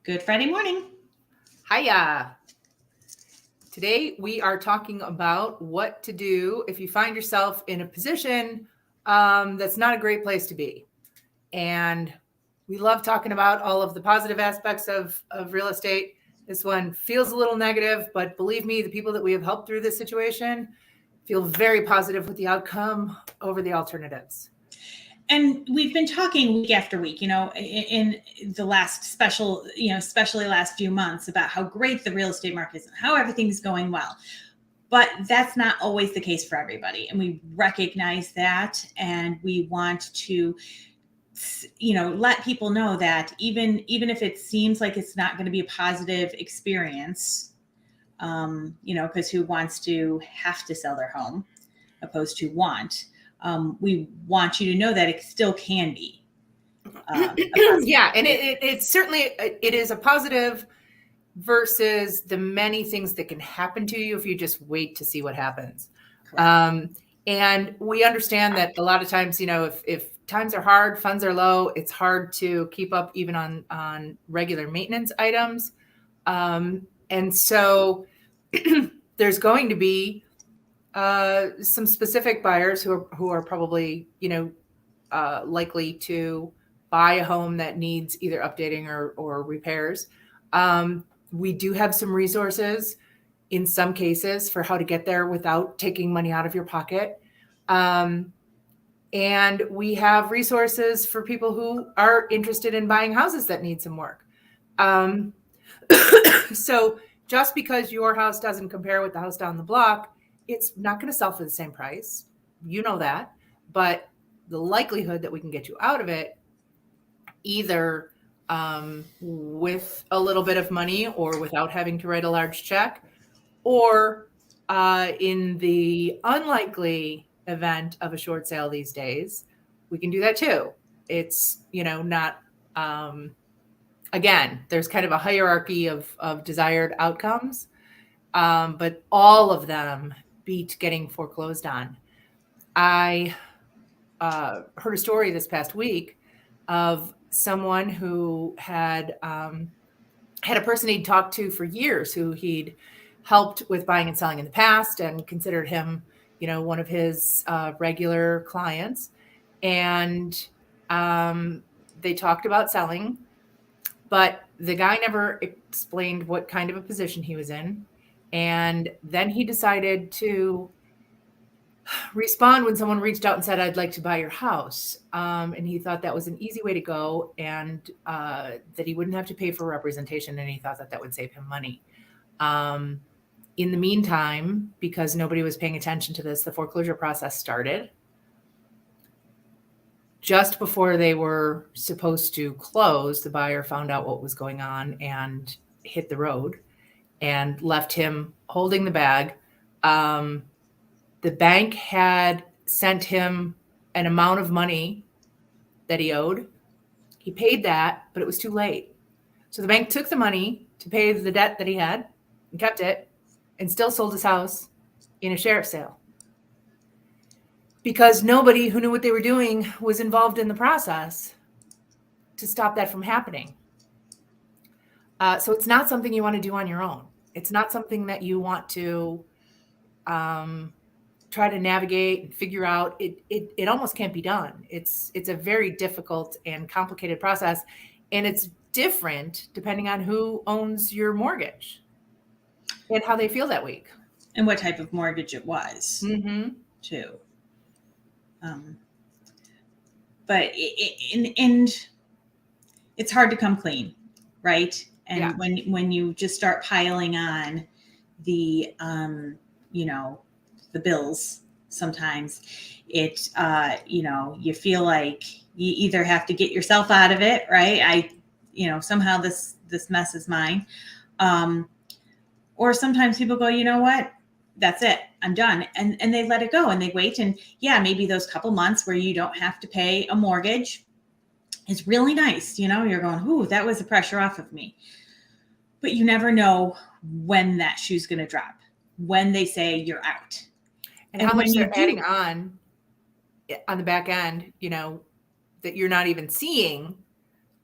Good Friday morning. Hiya. Today we are talking about what to do if you find yourself in a position that's not a great place to be. And we love talking about all of the positive aspects of real estate. This one feels a little negative, but believe me, the people that we have helped through this situation feel very positive with the outcome over the alternatives. And we've been talking week after week, in the last especially last few months about how great the real estate market is and how everything's going well. But that's not always the case for everybody. And we recognize that. And we want to, let people know that even if it seems like it's not going to be a positive experience, because who wants to have to sell their home opposed to want? We want you to know that it still can be. Yeah, and it's certainly it is a positive versus the many things that can happen to you if you just wait to see what happens. And we understand that a lot of times, if times are hard, funds are low, it's hard to keep up even on regular maintenance items. And so there's going to be some specific buyers who are probably, likely to buy a home that needs either updating or repairs. We do have some resources in some cases for how to get there without taking money out of your pocket. And we have resources for people who are interested in buying houses that need some work. So just because your house doesn't compare with the house down the block, it's not going to sell for the same price. You know that. But the likelihood that we can get you out of it, either with a little bit of money or without having to write a large check, or in the unlikely event of a short sale these days, we can do that too. It's, not, again, there's kind of a hierarchy of desired outcomes, but all of them beat getting foreclosed on. I heard a story this past week of someone who had a person he'd talked to for years who he'd helped with buying and selling in the past and considered him, one of his regular clients. And they talked about selling, but the guy never explained what kind of a position he was in. And then he decided to respond when someone reached out and said, "I'd like to buy your house." And he thought that was an easy way to go, and that he wouldn't have to pay for representation. And he thought that would save him money. In the meantime, because nobody was paying attention to this, the foreclosure process started. Just before they were supposed to close, the buyer found out what was going on and hit the road and left him holding the bag. The bank had sent him an amount of money that he owed. He paid that, but it was too late. So the bank took the money to pay the debt that he had and kept it and still sold his house in a sheriff's sale. Because nobody who knew what they were doing was involved in the process to stop that from happening. So it's not something you want to do on your own. It's not something that you want to try to navigate and figure out. It almost can't be done. It's a very difficult and complicated process, and it's different depending on who owns your mortgage and how they feel that week and what type of mortgage it was too. But it's hard to come clean, right? And when you just start piling on the the bills, sometimes it you feel like you either have to get yourself out of it, right? Somehow this mess is mine, or sometimes people go, you know what, that's it, I'm done, and they let it go and they wait, and maybe those couple months where you don't have to pay a mortgage is really nice. You're going, ooh, that was the pressure off of me. But you never know when that shoe's going to drop, when they say you're out. And how much they're adding on the back end, that you're not even seeing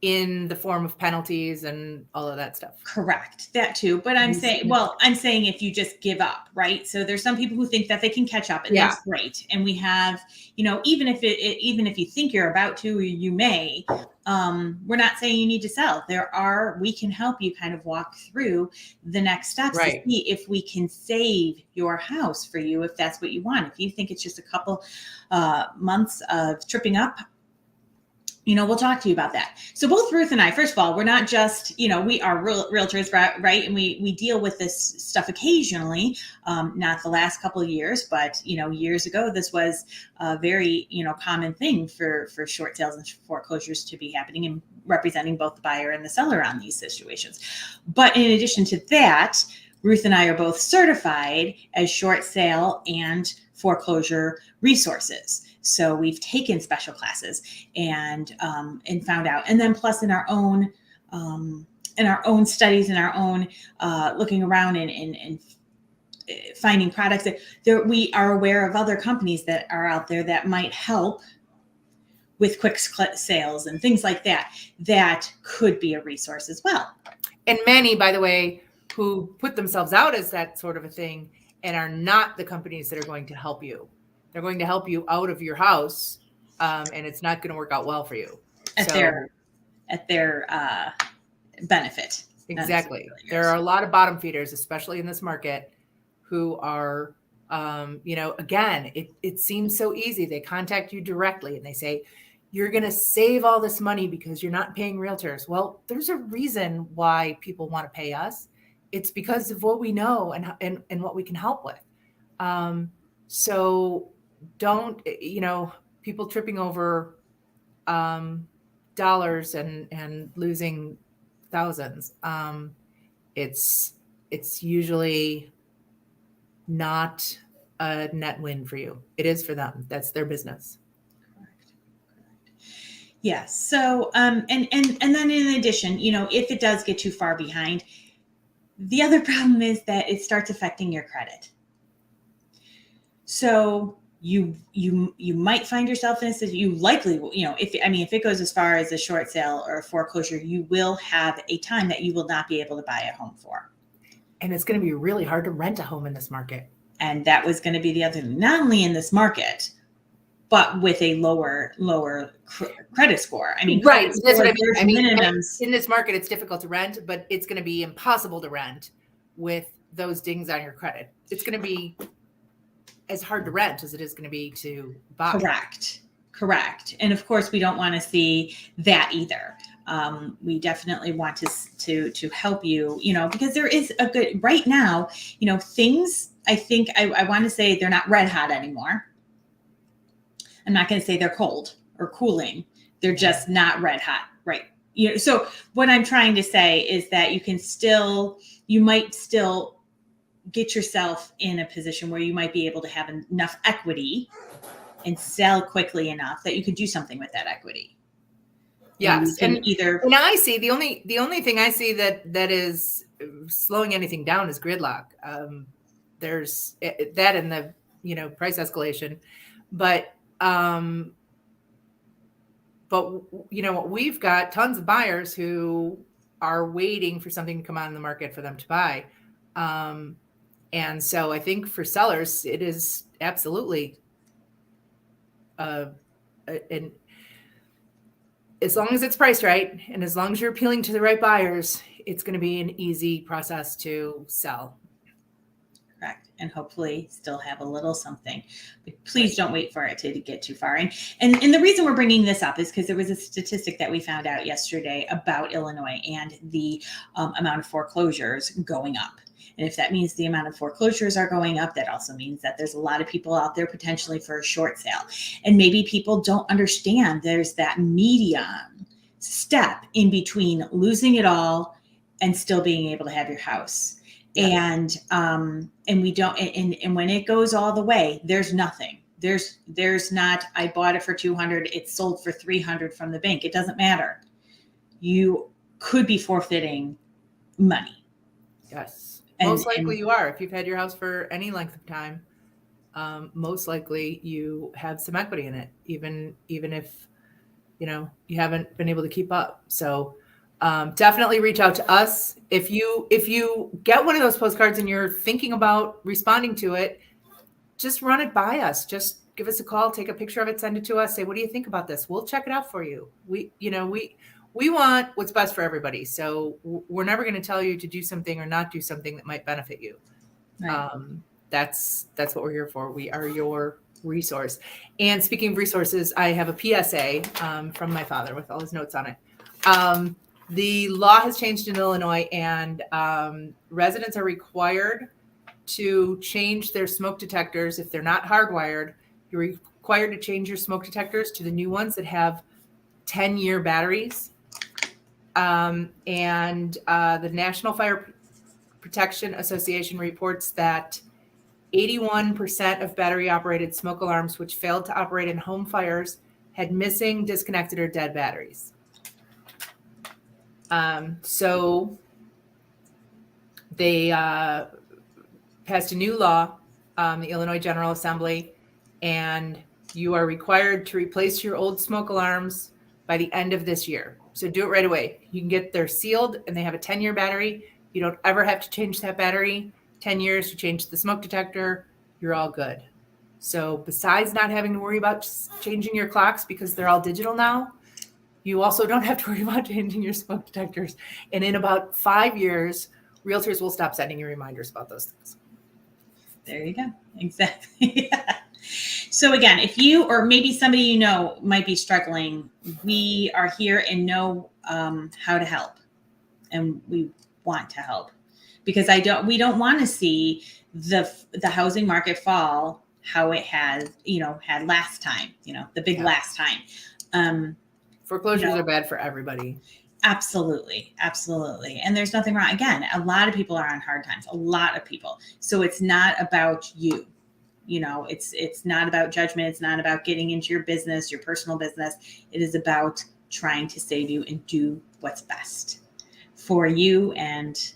in the form of penalties and all of that stuff. Correct. That too. But I'm saying if you just give up, right? So there's some people who think that they can catch up, and that's great. And we have, even if even if you think you're about to, or you may, we're not saying you need to sell. We can help you kind of walk through the next steps to see if we can save your house for you, if that's what you want. If you think it's just a couple months of tripping up, we'll talk to you about that. So both Ruth and I, first of all, we're not just, we are realtors, right? And we deal with this stuff occasionally, not the last couple of years, but, years ago, this was a very, common thing for short sales and foreclosures to be happening and representing both the buyer and the seller on these situations. But in addition to that, Ruth and I are both certified as short sale and foreclosure resources. So we've taken special classes and found out, and then plus in our own studies, in our own looking around and finding products that we are aware of other companies that are out there that might help with quick sales and things like that could be a resource as well. And many, by the way, who put themselves out as that sort of a thing and are not the companies that are going to help you. They're going to help you out of your house, and it's not going to work out well for you. At their benefit. Exactly. There are a lot of bottom feeders, especially in this market, who are, again, it seems so easy. They contact you directly and they say, you're going to save all this money because you're not paying realtors. Well, there's a reason why people want to pay us. It's because of what we know and what we can help with. So don't, people tripping over dollars and losing thousands. It's usually not a net win for you. It is for them. That's their business. Yes. So, and then in addition, if it does get too far behind, the other problem is that it starts affecting your credit. So you might find yourself in a situation, you likely, if it goes as far as a short sale or a foreclosure, you will have a time that you will not be able to buy a home for. And it's going to be really hard to rent a home in this market. And that was going to be the other thing, not only in this market, but with a lower credit score. Right. That's what I mean. In this market, it's difficult to rent, but it's going to be impossible to rent with those dings on your credit. It's going to be as hard to rent as it is going to be to buy. Correct. And of course, we don't want to see that either. We definitely want to help you, because there is a good, right now, things, I think I want to say they're not red hot anymore. I'm not going to say they're cold or cooling. They're just not red hot. Right. So what I'm trying to say is that you might still get yourself in a position where you might be able to have enough equity and sell quickly enough that you could do something with that equity. Yes. And I see the only thing I see that is slowing anything down is gridlock. There's that in the, price escalation, but we've got tons of buyers who are waiting for something to come on the market for them to buy. And so I think for sellers, it is absolutely, and as long as it's priced right, and as long as you're appealing to the right buyers, it's going to be an easy process to sell. Correct. And hopefully still have a little something, but please don't wait for it to get too far. And the reason we're bringing this up is because there was a statistic that we found out yesterday about Illinois and the amount of foreclosures going up. And if that means the amount of foreclosures are going up, that also means that there's a lot of people out there potentially for a short sale. And maybe people don't understand there's that medium step in between losing it all and still being able to have your house. Yes. And we don't, and when it goes all the way, there's nothing. There's not, I bought it for 200, it's sold for 300 from the bank. It doesn't matter. You could be forfeiting money. Yes. Most likely you are. If you've had your house for any length of time, most likely you have some equity in it. Even if, you haven't been able to keep up. So definitely reach out to us. If you get one of those postcards and you're thinking about responding to it, just run it by us. Just give us a call, take a picture of it, send it to us. Say, what do you think about this? We'll check it out for you. We want what's best for everybody. So we're never going to tell you to do something or not do something that might benefit you. Right. That's what we're here for. We are your resource. And speaking of resources, I have a PSA from my father with all his notes on it. The law has changed in Illinois, and residents are required to change their smoke detectors. If they're not hardwired, you're required to change your smoke detectors to the new ones that have 10-year batteries. And the National Fire Protection Association reports that 81% of battery-operated smoke alarms which failed to operate in home fires had missing, disconnected, or dead batteries. So they passed a new law, the Illinois General Assembly, and you are required to replace your old smoke alarms by the end of this year. So do it right away. You can get they're sealed and they have a 10-year battery. You don't ever have to change that battery. 10 years, you change the smoke detector, you're all good. So besides not having to worry about changing your clocks because they're all digital now, you also don't have to worry about changing your smoke detectors. And in about 5 years, realtors will stop sending you reminders about those things. There you go. Exactly. So again, if you or maybe somebody you know might be struggling, we are here and know how to help, and we want to help, because we don't want to see the housing market fall how it has had last time, the big last time. Foreclosures are bad for everybody. Absolutely. And there's nothing wrong. Again, a lot of people are on hard times, a lot of people. So it's not about you. It's not about judgment. It's not about getting into your business, your personal business. It is about trying to save you and do what's best for you and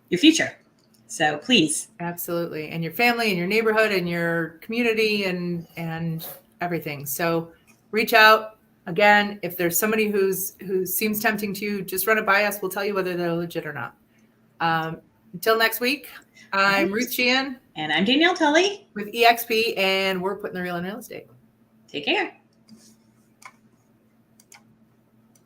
your future. So please. Absolutely. And your family and your neighborhood and your community and everything. So reach out. Again, if there's somebody who seems tempting to you, just run it by us. We'll tell you whether they're legit or not. Until next week, I'm Ruth Sheehan. And I'm Danielle Tully with eXp, and we're putting the real in real estate. Take care.